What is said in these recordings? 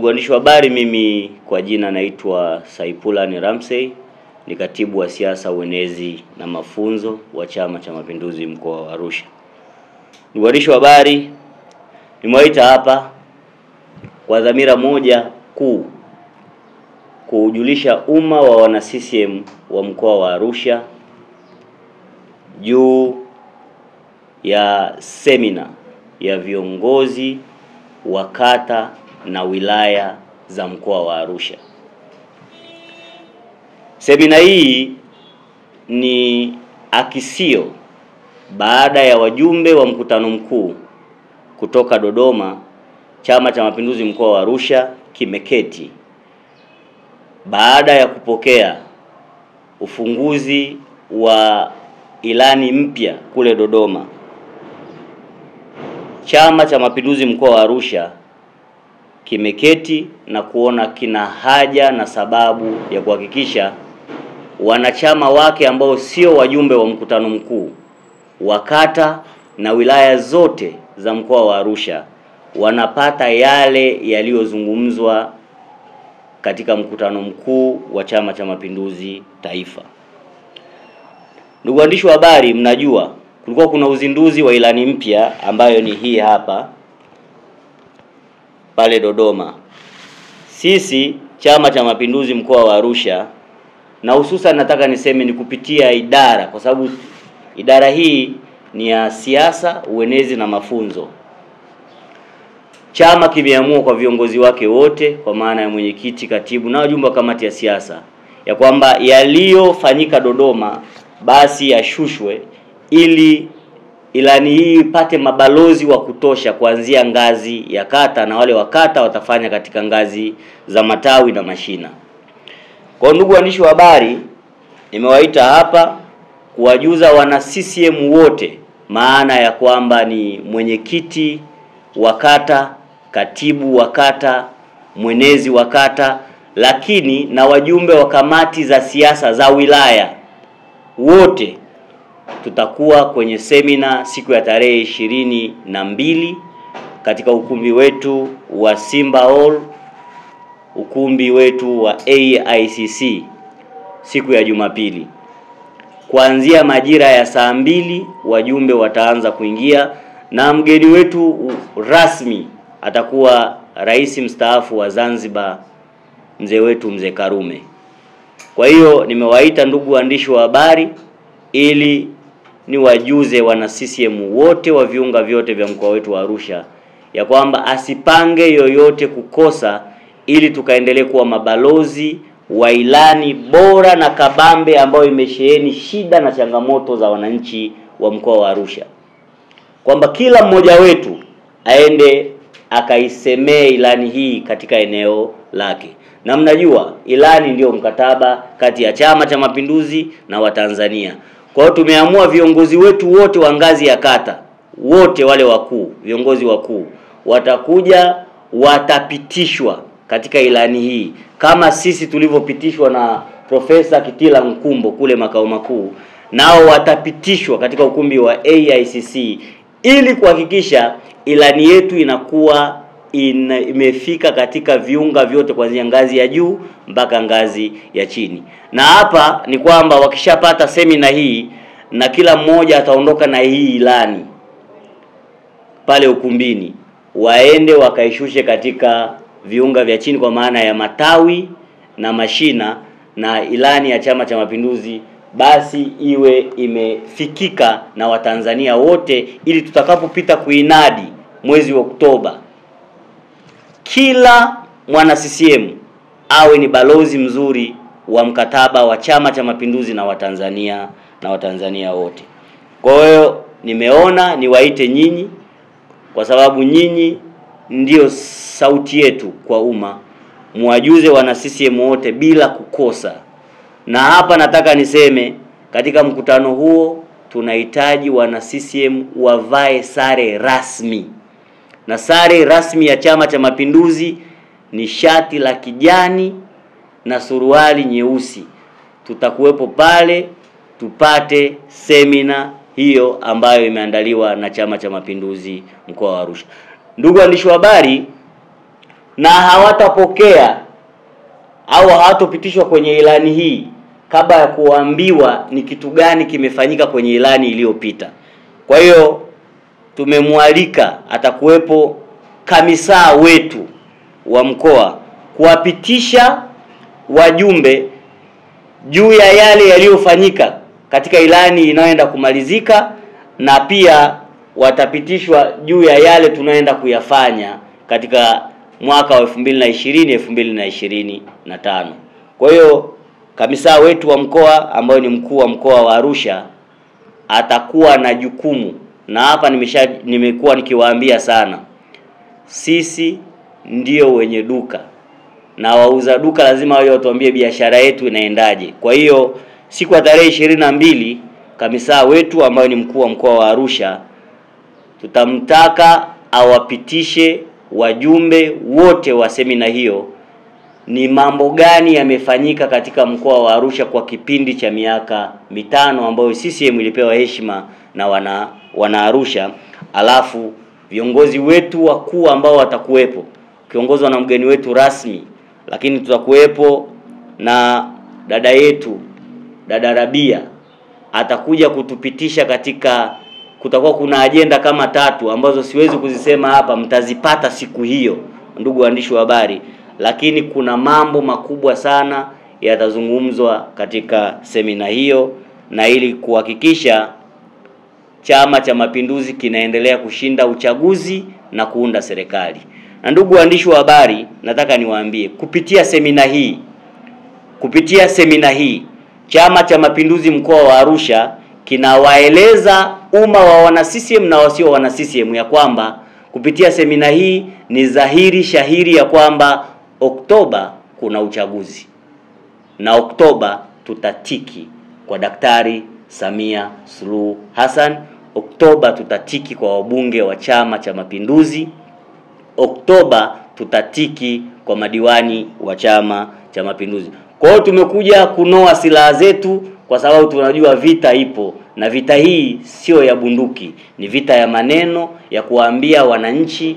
Mwandishi wa habari, mimi kwa jina naitwa Saipulani Ramsey, ni katibu wa siasa, uenezi na mafunzo wa Chama cha Mapinduzi mkoa wa Arusha. Mwandishi wa habari, nimewaita hapa kwa dhamira moja kuu, kuujulisha umma wa wana CCM wa mkoa wa Arusha juu ya semina ya viongozi wa kata na wilaya za mkoa wa Arusha. Semina hii ni akisio baada ya wajumbe wa mkutano mkuu kutoka Dodoma. Chama cha Mapinduzi mkoa wa Arusha kimeketi baada ya kupokea ufunguzi wa ilani mpya kule Dodoma. Chama cha Mapinduzi mkoa wa Arusha kimeketi na kuona kina haja na sababu ya kuhakikisha wanachama wake ambao sio wajumbe wa mkutano mkuu wa kata na wilaya zote za mkoa wa Arusha wanapata yale yaliyozungumzwa katika mkutano mkuu wa Chama cha Mapinduzi Taifa. Ndugu waandishi wa habari, mnajua kulikuwa kuna uzinduzi wa ilani mpya ambayo ni hii hapa pale Dodoma. Sisi Chama cha Mapinduzi mkoa wa Arusha, na hususan nataka niseme ni kupitia idara, kwa sababu idara hii ni ya siasa, uenezi na mafunzo. Chama kimeamua kwa viongozi wake wote, kwa maana ya mwenyekiti, katibu na wajumbe wa kamati ya siasa, ya kwamba yaliyofanyika Dodoma basi yashushwe ili ilani hii ipate mabalozi wa kutosha kuanzia ngazi ya kata, na wale wa kata watafanya katika ngazi za matawi na mashina. Kwa ndugu waandishi wa habari, nimewaita hapa kuwajuza wana CCM wote maana ya kwamba ni mwenyekiti wa kata, katibu wa kata, mwenezi wa kata, lakini na wajumbe wa kamati za siasa za wilaya wote tutakuwa kwenye semina siku ya tarehe 22 katika ukumbi wetu wa Simba Hall, ukumbi wetu wa AICC siku ya Jumapili. Kuanzia majira ya saa 2 wajumbe wataanza kuingia, na mgeni wetu rasmi atakuwa Rais mstaafu wa Zanzibar, mzee wetu Mzee Karume. Kwa hiyo nimewaita ndugu waandishi wa habari ili ni wajuze wana CCM wote wa viunga vyote vya mkoa wetu wa Arusha ya kwamba asipange yoyote kukosa, ili tukaendelee kuwa mabalozi wa ilani bora na kabambe ambayo imesheheni shida na changamoto za wananchi wa mkoa wa Arusha, kwamba kila mmoja wetu aende akaisemee ilani hii katika eneo lake. Na mnajua ilani ndio mkataba kati ya Chama cha Mapinduzi na Watanzania. Kwa hiyo tumeamua viongozi wetu wote wa ngazi ya kata, wote wale wakuu, viongozi wakuu watakuja, watapitishwa katika ilani hii kama sisi tulivyopitishwa na Profesa Kitila Nkumbo kule makao makuu, nao watapitishwa katika ukumbi wa AICC ili kuhakikisha ilani yetu inakuwa imefika katika viunga vyote kuanzia ngazi ya juu mpaka ngazi ya chini. Na hapa ni kwamba wakishapata semina hii na kila mmoja ataondoka na hii ilani pale ukumbini, waende wakaishushe katika viunga vya chini kwa maana ya matawi na mashina, na ilani ya Chama cha Mapinduzi basi iwe imefikika na Watanzania wote, ili tutakapopita kuinadi mwezi wa Oktoba, kila mwana CCM awe ni balozi mzuri wa mkataba wa Chama cha Mapinduzi na Watanzania wote. Kwa hiyo nimeona niwaite nyinyi, kwa sababu nyinyi ndio sauti yetu kwa umma, muwajuze wana CCM wote bila kukosa. Na hapa nataka niseme katika mkutano huo tunahitaji wana CCM wavae sare rasmi. Na sare rasmi ya Chama cha Mapinduzi ni shati la kijani na suruali nyeusi. Tutakuwepo pale tupate semina hiyo ambayo imeandaliwa na Chama cha Mapinduzi mkoa wa Arusha. Ndugu waandishi wa habari, na hawatapokea au hawatopitishwa kwenye ilani hii kabla ya kuambiwa ni kitu gani kimefanyika kwenye ilani iliyopita. Kwa hiyo tumemwalika, atakuwepo kamisa wetu wa mkoa kuwapitisha wajumbe juu ya yale yaliyofanyika katika ilani inayoenda kumalizika, na pia watapitishwa juu ya yale tunaenda kuyafanya katika mwaka wa 2020-2025. Kwa hiyo kamisa wetu wa mkoa ambaye ni mkuu wa mkoa wa Arusha atakuwa na jukumu, na hapa nimekuwa nikiwaambia sana, sisi ndio wenye duka na wauza duka lazima wao watuambie biashara yetu inaendaje. Kwa hiyo siku ya tarehe 22 kamisa wetu ambaye ni mkuu wa mkoa wa Arusha tutamtaka awapitishe wajumbe wote wa semina hiyo ni mambo gani yamefanyika katika mkoa wa Arusha kwa kipindi cha miaka 5 ambayo CCM ilipewa heshima na wana Arusha. Alafu viongozi wetu wakuu ambao watakuwepo kiongozwa na mgeni wetu rasmi, lakini tutakuwepo na dada yetu, dada Rabia atakuja kutupitisha katika, kutakuwa kuna agenda kama 3 ambazo siwezi kuzisema hapa, mtazipata siku hiyo ndugu waandishi wa habari, lakini kuna mambo makubwa sana yatazungumzwa katika semina hiyo, na ili kuhakikisha Chama cha Mapinduzi kinaendelea kushinda uchaguzi na kuunda serikali. Na ndugu waandishi wa habari, nataka niwaambie kupitia semina hii Chama cha Mapinduzi mkoa wa Arusha kinawaeleza umma wa wana CCM na wasio wana CCM ya kwamba kupitia semina hii ni dhahiri shahiri ya kwamba Oktoba kuna uchaguzi, na Oktoba tutatiki kwa Daktari Samia Suluhu Hassan. Oktoba tutatiki kwa wabunge wa Chama cha Mapinduzi. Oktoba tutatiki kwa madiwani wa Chama cha Mapinduzi. Kwa hiyo tumekuja kunoa silaha zetu kwa sababu tunajua vita ipo, na vita hii sio ya bunduki, ni vita ya maneno, ya kuwaambia wananchi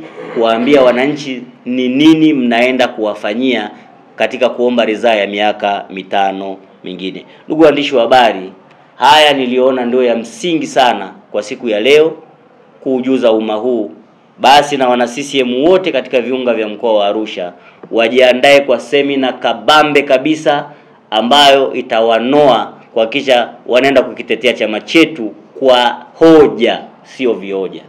ni nini mnaenda kuwafanyia katika kuomba ridhaa ya miaka 5 mingine. Ndugu waandishi wa habari, haya niliona ndio ya msingi sana kwa siku ya leo kuujuza umma huu. Basi na wana CCM wote katika viunga vya mkoa wa Arusha wajiandae kwa semina kabambe kabisa ambayo itawanoa kuhakikisha wanaenda kukitetea chama chetu kwa hoja, sio vioja.